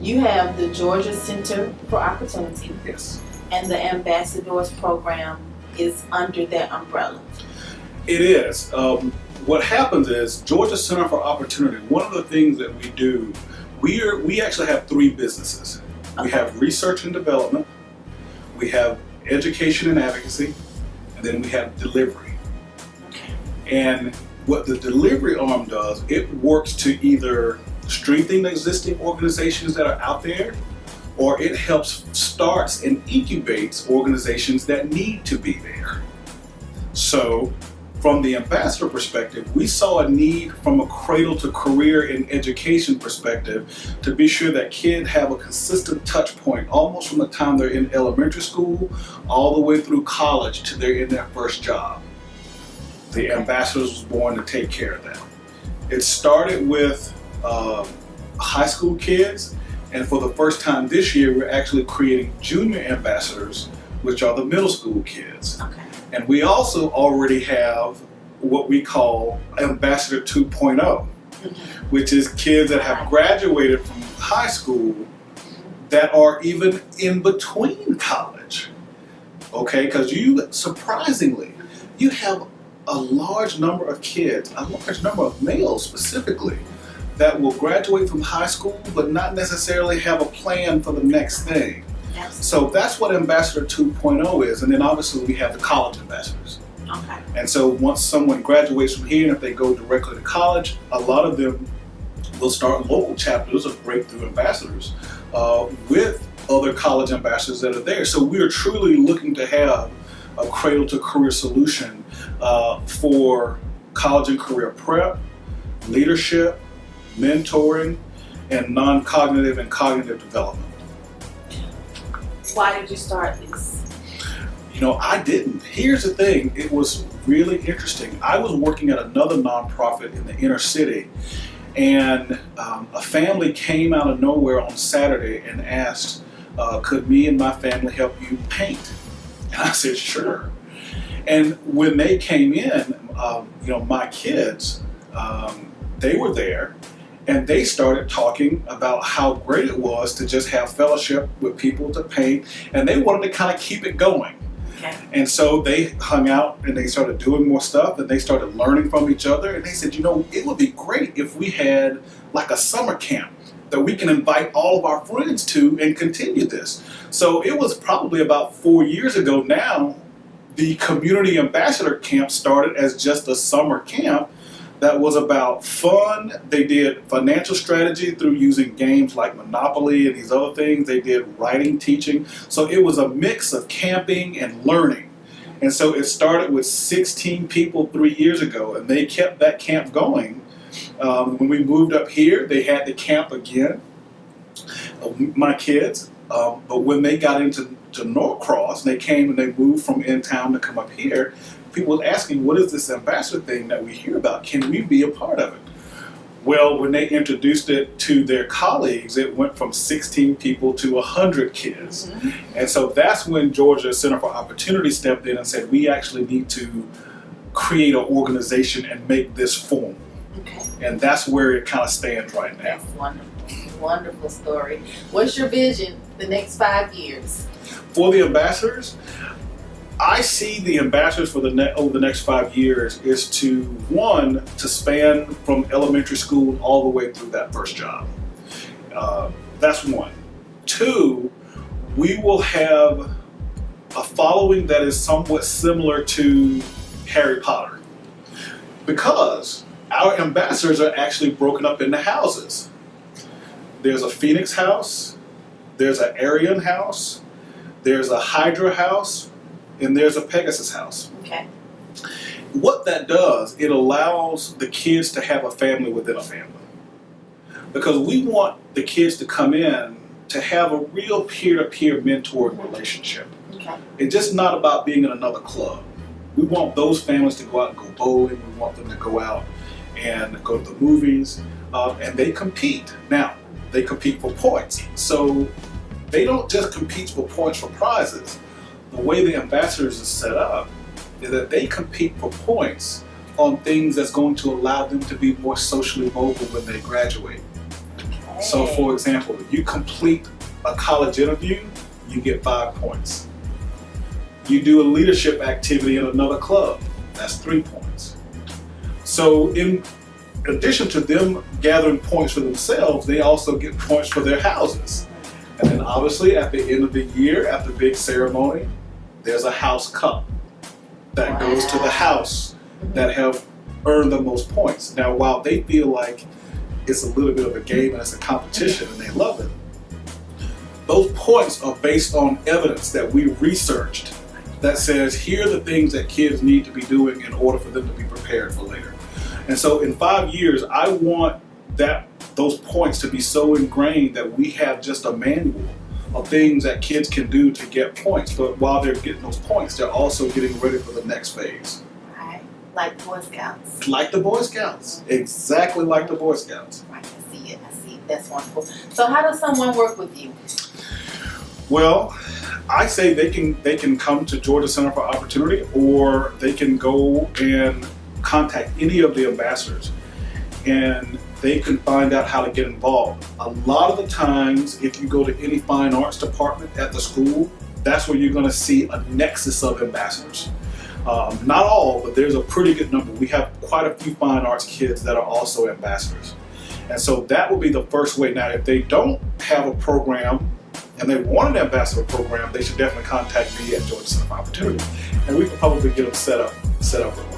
You have the Georgia Center for Opportunity. Yes. And the Ambassadors Program is under that umbrella. It is. What happens is Georgia Center for Opportunity, one of the things that we do, we actually have three businesses. We have research and development, we have education and advocacy, and then we have delivery. Okay. And what the delivery arm does, it works to either strengthen existing organizations that are out there, or it helps starts and incubates organizations that need to be there. So from the ambassador perspective, we saw a need from a cradle to career in education perspective to be sure that kids have a consistent touch point almost from the time they're in elementary school all the way through college to they're in their first job. The Ambassadors was born to take care of that. It started with high school kids, and for the first time this year, we're actually creating junior ambassadors, which are the middle school kids. Okay. And we also already have what we call Ambassador 2.0, which is kids that have graduated from high school that are even in between college. Okay, because surprisingly, you have a large number of kids, a large number of males specifically, that will graduate from high school but not necessarily have a plan for the next thing. So that's what Ambassador 2.0 is. And then obviously we have the college ambassadors. Okay. And so once someone graduates from here and if they go directly to college, a lot of them will start local chapters of Breakthrough Ambassadors with other college ambassadors that are there. So we are truly looking to have a cradle to career solution for college and career prep, leadership, mentoring, and non-cognitive and cognitive development. Why did you start this? You know, I didn't. Here's the thing, it was really interesting. I was working at another nonprofit in the inner city, and a family came out of nowhere on Saturday and asked, could me and my family help you paint? And I said, sure. And when they came in, my kids, they were there, and they started talking about how great it was to just have fellowship with people to paint, and they wanted to kind of keep it going. Okay. And so they hung out and they started doing more stuff, and they started learning from each other, and they said, it would be great if we had like a summer camp that we can invite all of our friends to and continue this. So it was probably about 4 years ago now, the Community Ambassador Camp started as just a summer camp that was about fun. They did financial strategy through using games like Monopoly and these other things. They did writing, teaching. So it was a mix of camping and learning. And so it started with 16 people 3 years ago, and they kept that camp going. When we moved up here, they had the camp again, my kids. But when they got into Norcross, they came and they moved from in town to come up here, people were asking, what is this ambassador thing that we hear about? Can we be a part of it? Well, when they introduced it to their colleagues, it went from 16 people to 100 kids. Mm-hmm. And so that's when Georgia Center for Opportunity stepped in and said, we actually need to create an organization and make this formal. Okay. And that's where it kind of stands right now. That's wonderful. Wonderful story. What's your vision the next 5 years? For the ambassadors, I see the ambassadors for over the next 5 years is to, one, to span from elementary school all the way through that first job. That's one. Two, we will have a following that is somewhat similar to Harry Potter, because our ambassadors are actually broken up into houses. There's a Phoenix house, there's an Arian house, there's a Hydra house, and there's a Pegasus house. Okay. What that does, it allows the kids to have a family within a family. Because we want the kids to come in to have a real peer-to-peer mentoring relationship. Okay. It's just not about being in another club. We want those families to go out and go bowling. We want them to go out and go to the movies. And they compete. Now, they compete for points. So they don't just compete for points for prizes. The way the ambassadors is set up is that they compete for points on things that's going to allow them to be more socially mobile when they graduate. So for example, if you complete a college interview, you get 5 points. You do a leadership activity in another club, that's 3 points. So in addition to them gathering points for themselves, they also get points for their houses. And then obviously at the end of the year, at the big ceremony, there's a house cup that goes to the house that have earned the most points. Now, while they feel like it's a little bit of a game and it's a competition and they love it, those points are based on evidence that we researched that says here are the things that kids need to be doing in order for them to be prepared for later. And so in 5 years, I want those points to be so ingrained that we have just a manual of things that kids can do to get points. But while they're getting those points, they're also getting ready for the next phase. Right. Like Boy Scouts. Like the Boy Scouts. Exactly like the Boy Scouts. Right, I see it. I see it. That's wonderful. So how does someone work with you? Well, I say they can come to Georgia Center for Opportunity, or they can go and contact any of the ambassadors and they can find out how to get involved. A lot of the times, if you go to any fine arts department at the school, that's where you're going to see a nexus of ambassadors. Not all, but there's a pretty good number. We have quite a few fine arts kids that are also ambassadors. And so that will be the first way. Now, if they don't have a program and they want an ambassador program, they should definitely contact me at Georgia Center for Opportunity, and we can probably get them set up with one.